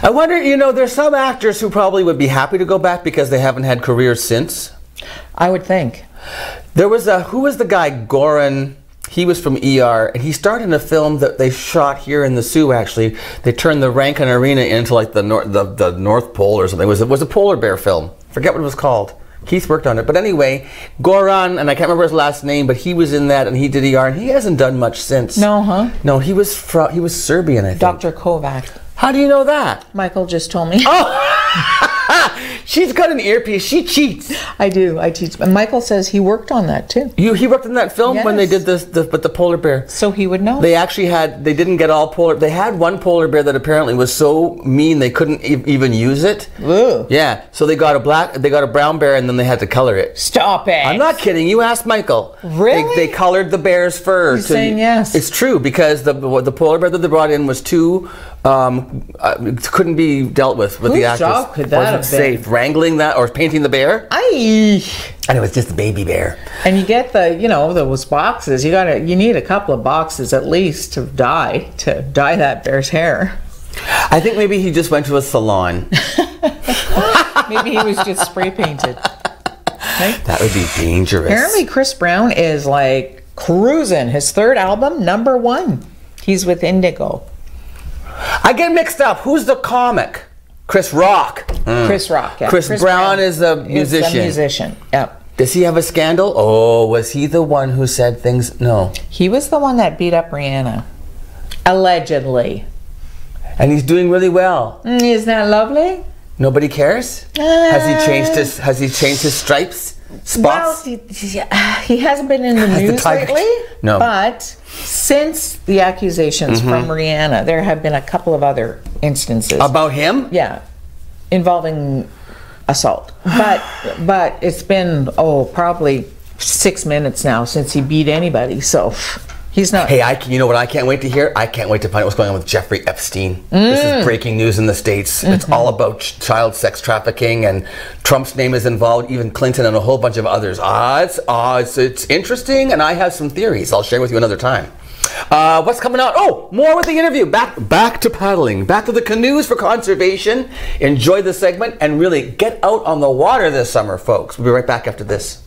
I wonder, there's some actors who probably would be happy to go back because they haven't had careers since. I would think. There was who was the guy, Goran? He was from ER, and he starred in a film that they shot here in the Sioux, actually. They turned the Rankin Arena into like the North Pole or something. It was a polar bear film. Forget what it was called. Keith worked on it. But anyway, Goran, and I can't remember his last name, but he was in that, and he did ER, and he hasn't done much since. No, huh? No, he was Serbian, I think. Dr. Kovac. How do you know that? Michael just told me. Oh! She's got an earpiece. She cheats. I do. I teach. And Michael says he worked on that too. He worked in that film when they did the polar bear. So he would know. They actually they didn't get all polar. They had one polar bear that apparently was so mean they couldn't even use it. Ooh. Yeah. So they got a brown bear and then they had to color it. Stop it. I'm not kidding. You asked Michael. Really? They colored the bear's fur. He's saying yes. It's true because the polar bear that they brought in was too couldn't be dealt with the actors. Whose job could that have been? Safe wrangling that or painting the bear. Aye. And it was just a baby bear. And you get those boxes. You need a couple of boxes at least to dye that bear's hair. I think maybe he just went to a salon. Maybe he was just spray painted. Right? That would be dangerous. Apparently Chris Brown is like cruising. His 3rd album, #1. He's with Indigo. I get mixed up. Who's the comic? Chris Rock. Chris Rock, yeah. Chris Brown is a musician. He's a musician, yep. Does he have a scandal? Oh, was he the one who said things? No. He was the one that beat up Rihanna. Allegedly. And he's doing really well. Isn't that lovely? Nobody cares? Has he changed his stripes? Spots? Well, he hasn't been in the news lately. No. But since the accusations from Rihanna, there have been a couple of other instances. About him? Yeah. Involving assault. But it's been, probably 6 minutes now since he beat anybody, so he's not... Hey, you know what I can't wait to hear? I can't wait to find out what's going on with Jeffrey Epstein. This is breaking news in the States. It's all about child sex trafficking, and Trump's name is involved, even Clinton and a whole bunch of others. It's interesting, and I have some theories I'll share with you another time. What's coming out? Oh, more with the interview. Back to paddling. Back to the canoes for conservation. Enjoy the segment, and really get out on the water this summer, folks. We'll be right back after this.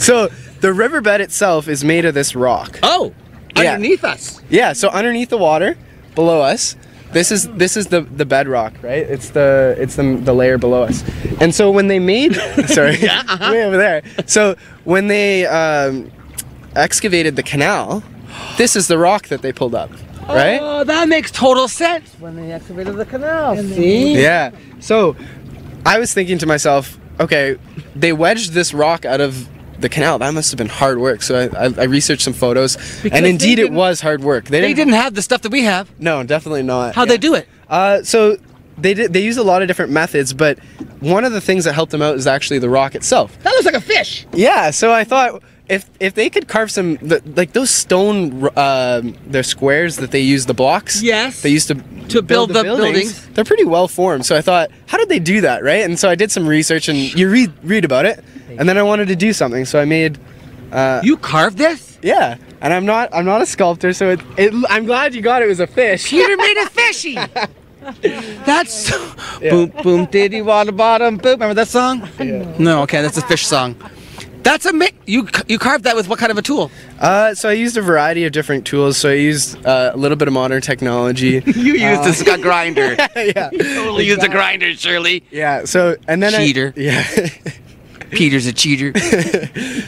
So the riverbed itself is made of this rock. Oh, underneath us. Yeah, so underneath the water, below us, this is the bedrock, right? It's the layer below us. And so when they made sorry, way over there. So when they excavated the canal, this is the rock that they pulled up, right? Oh, that makes total sense when they excavated the canal. See? Yeah. So I was thinking to myself, okay, they wedged this rock out of the canal. That must have been hard work. So I researched some photos, and indeed it was hard work. They didn't have the stuff that we have. No, definitely not. How'd they do it? So they used a lot of different methods, but one of the things that helped them out is actually the rock itself. That looks like a fish. Yeah. So I thought, if they could carve some, like those stone, they're squares that they use, the blocks. Yes. They used to build the buildings. They're pretty well formed. So I thought, how did they do that, right? And so I did some research, and you read about it, and then I wanted to do something. So I made. You carved this? Yeah. And I'm not a sculptor, so I'm glad you got it. It was a fish. Peter made a fishy. That's boom boom diddy water bottom boom. Remember that song? Yeah. No, okay, that's a fish song. That's you carved that with what kind of a tool? So I used a variety of different tools. So I used a little bit of modern technology. You used a grinder. Yeah. You totally used a grinder, Shirley. Yeah. So and then cheater. Yeah. Peter's a cheater.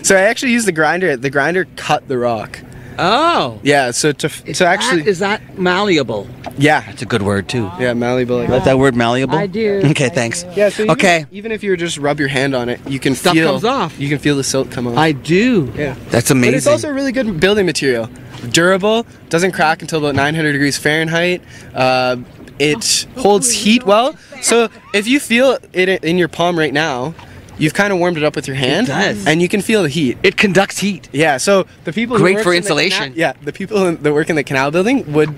So I actually used the grinder. The grinder cut the rock. Oh. Yeah. So actually, is that malleable? Yeah. That's a good word too. Yeah, malleable. Like that word malleable? I do. Okay, thanks. Yeah. So okay. Even if you were just rub your hand on it, you can Stuff feel comes off. You can feel the silt come off. I do. Yeah. That's amazing. But it's also a really good building material. Durable. Doesn't crack until about 900 degrees Fahrenheit. It holds heat well. So if you feel it in your palm right now, you've kind of warmed it up with your hand, and you can feel the heat. It conducts heat. Yeah, so the people great for insulation. The people that work in the canal building would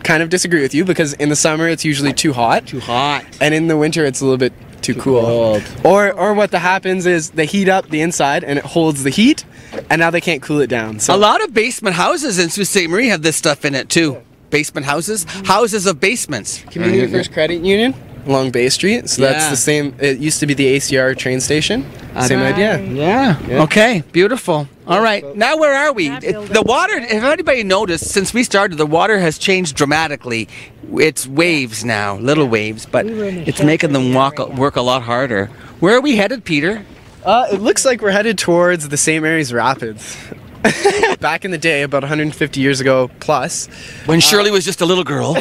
kind of disagree with you because in the summer it's usually too hot. Too hot. And in the winter it's a little bit too cool. Or what happens is they heat up the inside and it holds the heat, and now they can't cool it down. So a lot of basement houses in Sault Ste. Marie have this stuff in it too. Basement houses, houses of basements. Community First Credit Union along Bay Street. So that's the same. It used to be the ACR train station. Same idea. Yeah. Okay. Beautiful. All right. Now where are we? The water. If anybody noticed, since we started, the water has changed dramatically. It's waves now, little waves, but it's making them work a lot harder. Where are we headed, Peter? It looks like we're headed towards the St. Mary's Rapids. Back in the day, about 150 years ago plus, when Shirley was just a little girl.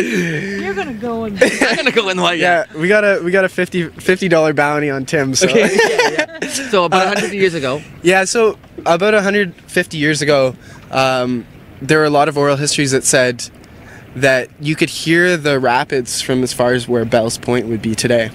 You're gonna go in. I'm gonna go in. Yeah, we got a $50 bounty on Tim. So So about 100 years ago. Yeah, so about 150 years ago, there were a lot of oral histories that said that you could hear the rapids from as far as where Bell's Point would be today.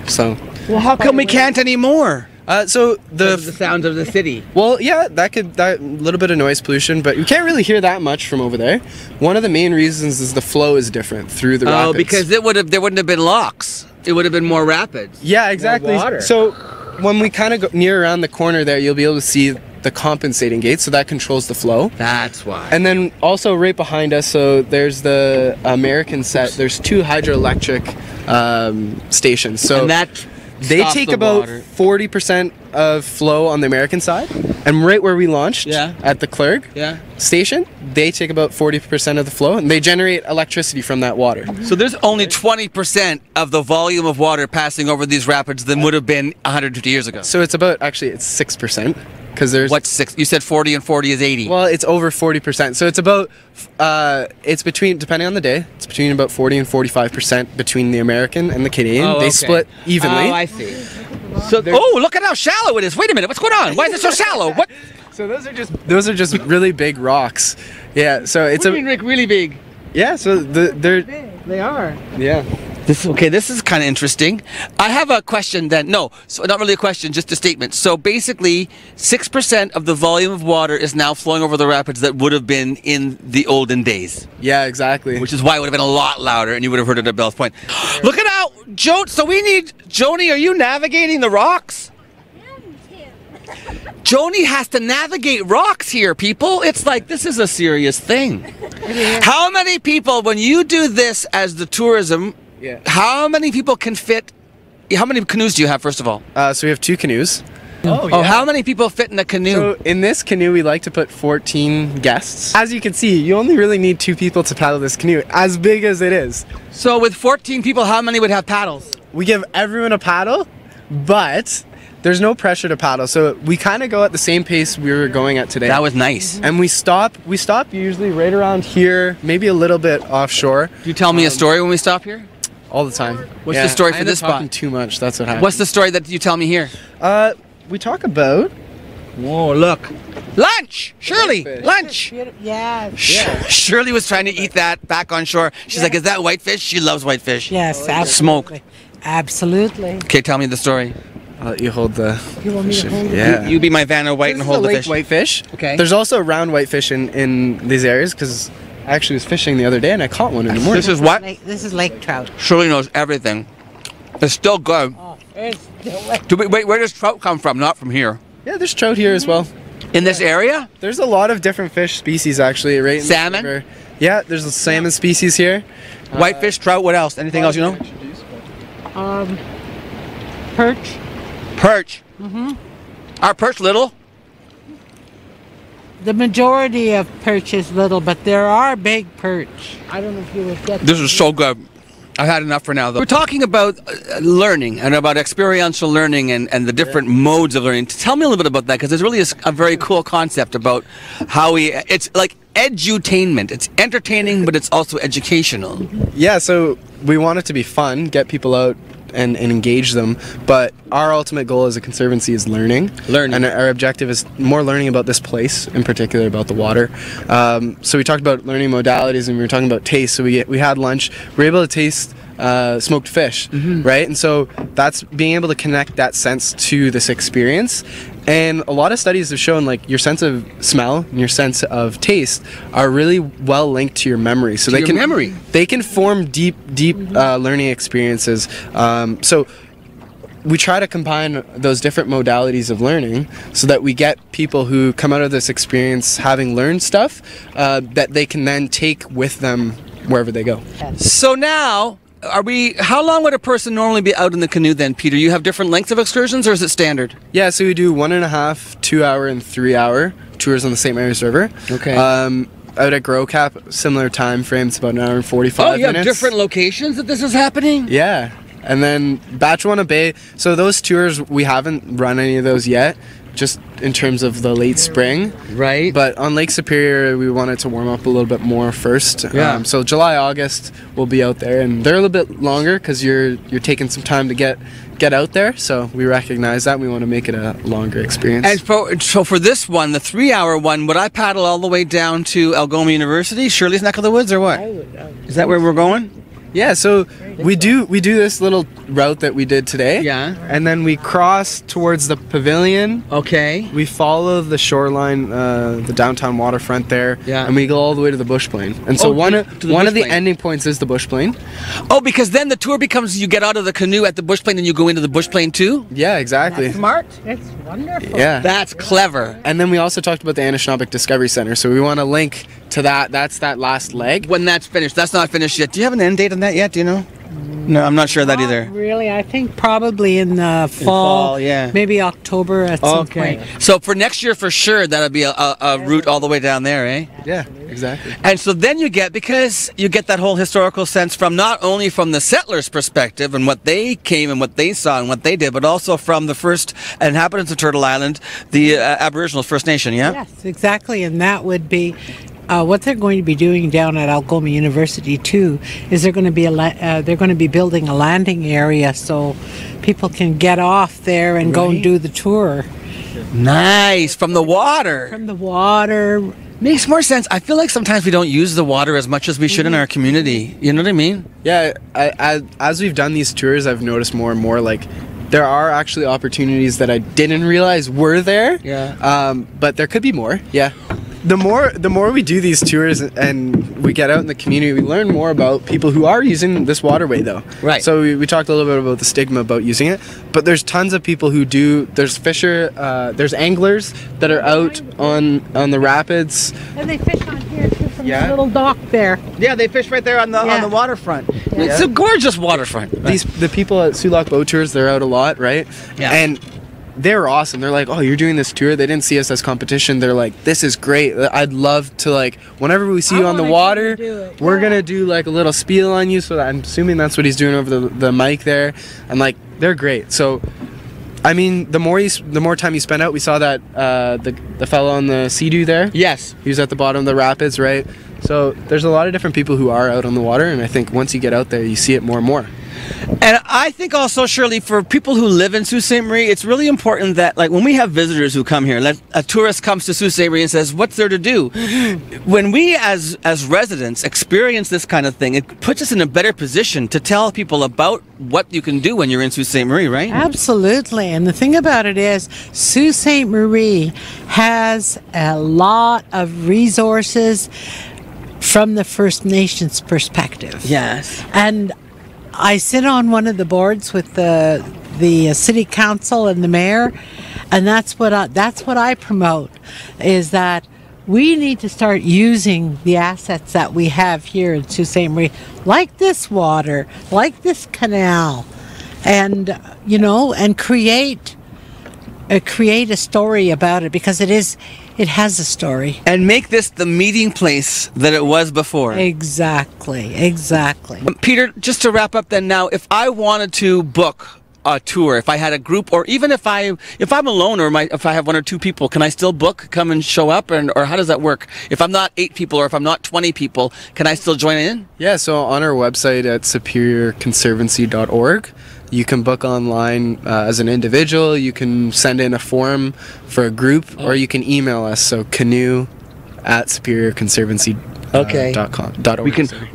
So. Well, how come we can't anymore? So the sounds of the city. Well, yeah, that little bit of noise pollution, but you can't really hear that much from over there. One of the main reasons is the flow is different through the rapids. Oh, because there wouldn't have been locks. It would have been more rapids. Yeah, exactly. More water. So when we kind of go near around the corner there, you'll be able to see the compensating gate, so that controls the flow. That's why. And then also right behind us, so there's the American set. There's 2 hydroelectric stations. So and that. They take about 40% of flow on the American side, and right where we launched at the Clerg station, they take about 40% of the flow, and they generate electricity from that water. So there's only 20% of the volume of water passing over these rapids than would have been 150 years ago. So it's about, actually, it's 6%. Because there's what's 6? You said 40 and 40 is 80. Well, it's over 40%. So it's about it's between, depending on the day, it's between about 40 and 45% between the American and the Canadian. Oh, okay. They split evenly. Oh, I see. So look at how shallow it is. Wait a minute, what's going on? Why is it so shallow? What? So those are just really big rocks. Yeah. So it's what do you mean, Rick, really big? Yeah. So they're they are. Yeah. This is kind of interesting. I have a question then. No, so not really a question, just a statement. So basically, 6% of the volume of water is now flowing over the rapids that would have been in the olden days. Yeah, exactly. Which is why it would have been a lot louder, and you would have heard it at Bell's Point. Look at how so we need Joni. Are you navigating the rocks? Joni has to navigate rocks here, people. It's like, this is a serious thing. How many people, when you do this as the tourism, how many people can fit how many canoes do you have, first of all? So we have 2 canoes. Oh, how many people fit in a canoe? So in this canoe, we like to put 14 guests. As you can see, you only really need 2 people to paddle this canoe, as big as it is. So with 14 people, how many would have paddles? We give everyone a paddle, but there's no pressure to paddle. So we kind of go at the same pace we were going at today. That was nice. And we stop usually right around here, maybe a little bit offshore. Do you tell me a story when we stop here? All the time. What's the story for this spot? Too much, that's what happens. What's the story that you tell me here? We talk about... Whoa, look. Lunch! Shirley! Lunch! Yeah. Shirley was trying to eat that back on shore. She's like, is that whitefish? She loves whitefish. Yes, absolutely. Smoke. Absolutely. Okay, tell me the story. I'll let you hold the... You want me to hold it? Yeah. You be my Vanna White and hold the fish. Whitefish. Okay. There's also round whitefish in these areas, because I actually was fishing the other day and I caught one in the morning. This is what? This is lake trout. Shirley knows everything. It's still good. Oh, it's delicious. Wait, where does trout come from? Not from here. Yeah, there's trout here as well. In this area? There's a lot of different fish species actually, right? Salmon? The river. Yeah, there's a salmon species here. Whitefish, trout, what else? Anything else you know? Perch. Perch. Are perch little? The majority of perch is little, but there are big perch. I don't know if you would get This is so good. I've had enough for now, though. We're talking about learning and about experiential learning and the different modes of learning. Tell me a little bit about that, because there's really a very cool concept about how it's like edutainment. It's entertaining, but it's also educational. Yeah, so we want it to be fun, get people out and engage them, but our ultimate goal as a conservancy is learning. And our objective is more learning about this place, in particular about the water. So we talked about learning modalities, and we were talking about taste. So we had lunch, we were able to taste smoked fish, right? And so that's being able to connect that sense to this experience. And a lot of studies have shown like your sense of smell and your sense of taste are really well linked to your memory. So they can form deep learning experiences. So we try to combine those different modalities of learning so that we get people who come out of this experience having learned stuff that they can then take with them wherever they go. So now, how long would a person normally be out in the canoe then, Peter? You have different lengths of excursions, or is it standard? Yeah, so we do 1.5, 2 hour, and 3 hour tours on the St. Mary's River. Okay. Out at Grow Cap, similar time frames, about an hour and 45 minutes. Oh, you have different locations that this is happening? Yeah. And then Batchewana Bay, so those tours, we haven't run any of those yet, just in terms of the late spring. Right. But on Lake Superior, we wanted to warm up a little bit more first. Yeah. So July, August, we'll be out there, and they're a little bit longer because you're taking some time to get out there. So we recognize that. We want to make it a longer experience. And so for this one, the 3 hour one, would I paddle all the way down to Algoma University, Shirley's neck of the woods, or what? Is that where we're going? Yeah, so we do this little route that we did today. Yeah. And then we cross towards the pavilion. Okay. We follow the shoreline, the downtown waterfront there. Yeah. And we go all the way to the bush plane. And so one of the ending points is the bush plane. Oh, because then the tour becomes you get out of the canoe at the bush plane and you go into the bush plane too? Yeah, exactly. That's smart. It's wonderful. Yeah. That's clever. And then we also talked about the Anishinaabe Discovery Center. So we want to link to that. That's that last leg. When that's finished. That's not finished yet. Do you have an end date on that yet? Do you know? No, I'm not sure of that either. Really, I think probably in the fall, yeah. Maybe October at some point. So for next year, for sure, that'll be a route all the way down there, eh? Yeah, exactly. And so then because you get that whole historical sense from not only from the settlers' perspective and what they came and what they saw and what they did, but also from the first inhabitants of Turtle Island, the Aboriginal First Nation, yeah? Yes, exactly, and that would be what they're going to be doing down at Algoma University too. Is they're going to be building a landing area so people can get off there and go and do the tour. Nice, from the water. From the water. Makes more sense. I feel like sometimes we don't use the water as much as we should in our community. You know what I mean? Yeah, as we've done these tours, I've noticed more and more like there are actually opportunities that I didn't realize were there. Yeah. But there could be more. Yeah. The more we do these tours and we get out in the community, we learn more about people who are using this waterway, though. Right. So we talked a little bit about the stigma about using it, but there's tons of people who do. There's there's anglers that are out on the rapids. And they fish on here too. from the little dock there. Yeah, they fish right there on the waterfront. Yeah. It's a gorgeous waterfront. The people at Sulak Boat Tours, they're out a lot, right? Yeah. And they're awesome. They're like, oh, you're doing this tour. They didn't see us as competition. They're like, this is great. I'd love to, like, whenever we see you on the water, we're going to do like a little spiel on you. So I'm assuming that's what he's doing over the mic there. And like, they're great. So, I mean, the more time you spend out, we saw that the fellow on the Sea-Doo there. Yes. He was at the bottom of the rapids, right? So there's a lot of different people who are out on the water. And I think once you get out there, you see it more and more. And I think also, Shirley, for people who live in Sault Ste. Marie, it's really important that, like, when we have visitors who come here, like a tourist comes to Sault Ste. Marie and says, what's there to do? When we as residents experience this kind of thing, it puts us in a better position to tell people about what you can do when you're in Sault Ste. Marie, right? Absolutely. And the thing about it is, Sault Ste. Marie has a lot of resources from the First Nations perspective. Yes. And I sit on one of the boards with the city council and the mayor, and that's what I promote, is that we need to start using the assets that we have here in Sault Ste. Marie, like this water, like this canal, and and create a story about it, because it has a story. And make this the meeting place that it was before. Exactly. Peter, just to wrap up then now, if I wanted to book a tour, if I had a group, or even if I'm alone, or if I have one or two people, can I still come and show up, or how does that work? If I'm not 8 people, or if I'm not 20 people, can I still join in? Yeah, so on our website at superiorconservancy.org, you can book online as an individual. You can send in a form for a group, or you can email us. So canoe@superiorconservancy.org.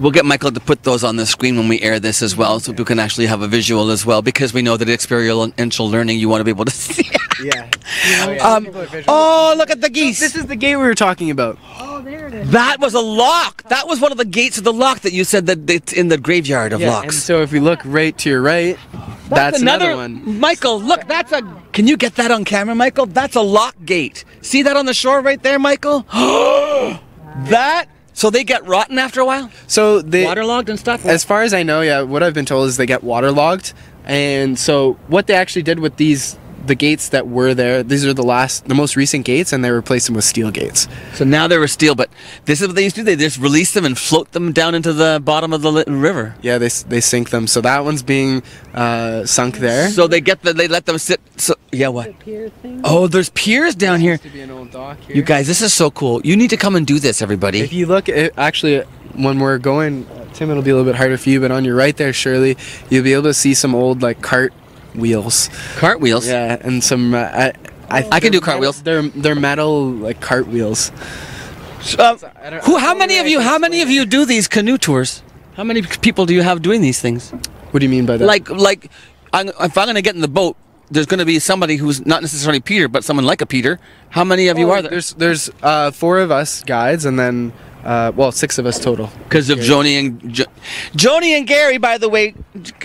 We'll get Michael to put those on the screen when we air this as well, so people can actually have a visual as well, because we know that experiential learning, you want to be able to see. Yeah. Oh, look at the geese. This is the gate we were talking about. Oh, there it is. That was a lock. That was one of the gates of the lock that you said that it's in the graveyard of locks. And so if we look right to your right, that's another one. Michael, look, can you get that on camera, Michael? That's a lock gate. See that on the shore right there, Michael? So they get rotten after a while? So they waterlogged and stuff? As far as I know, yeah, what I've been told is they get waterlogged. And so what they actually did with the gates that were there, these are the most recent gates, and they replaced them with steel gates. So now they were steel, but this is what they used to do. They just release them and float them down into the bottom of the river. Yeah, they sink them. So that one's being sunk there. So they let them sit. So yeah, what? The pier thing? Oh, there's piers down here. There used to be an old dock here. You guys, this is so cool. You need to come and do this, everybody. If you look at actually, when we're going, Tim, it'll be a little bit harder for you, but on your right there, Shirley, you'll be able to see some old like cartwheels. Cartwheels? Yeah, and some. I can do cartwheels. They're metal like cartwheels. How many of you do these canoe tours? How many people do you have doing these things? What do you mean by that? Like, if I'm going to get in the boat, there's going to be somebody who's not necessarily Peter, but someone like a Peter. How many of you are there? There's 4 of us guides, and then 6 of us total. Because of Joni and Gary, by the way,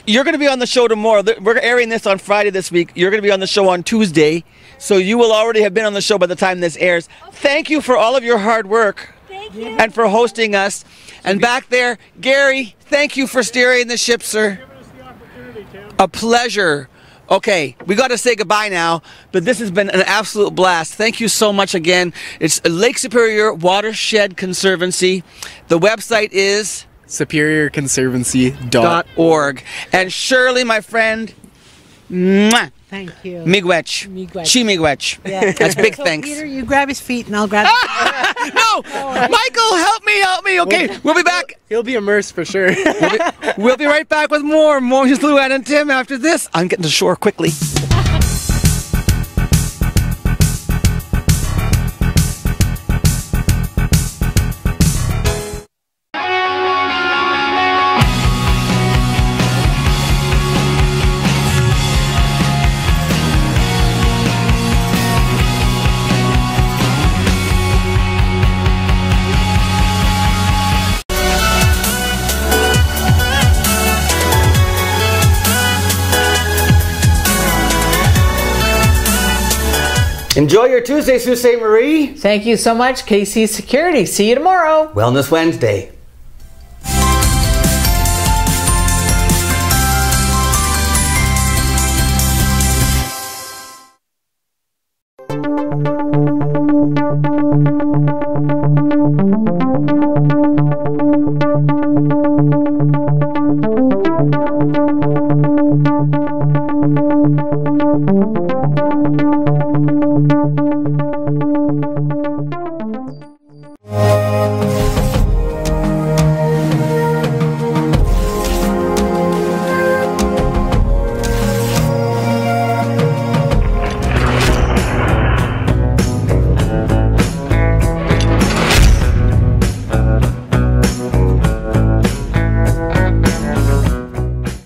you're going to be on the show tomorrow. We're airing this on Friday this week. You're going to be on the show on Tuesday, so you will already have been on the show by the time this airs. Thank you for all of your hard work. Thank you. And for hosting us. And back there, Gary, thank you for steering the ship, sir. A pleasure. Okay, we got to say goodbye now, but this has been an absolute blast. Thank you so much again. It's Lake Superior Watershed Conservancy. The website is superiorconservancy.org. And Shirley, my friend, mwah. Thank you. Miigwech. Chi miigwech. Yeah. That's big So thanks. Peter, you grab his feet and I'll grab No! Michael, help me. Okay, we'll be back. He'll be immersed for sure. We'll be right back with more with Luann and Tim after this. I'm getting to shore quickly. Enjoy your Tuesday, Sault Ste. Marie. Thank you so much, KC Security. See you tomorrow. Wellness Wednesday.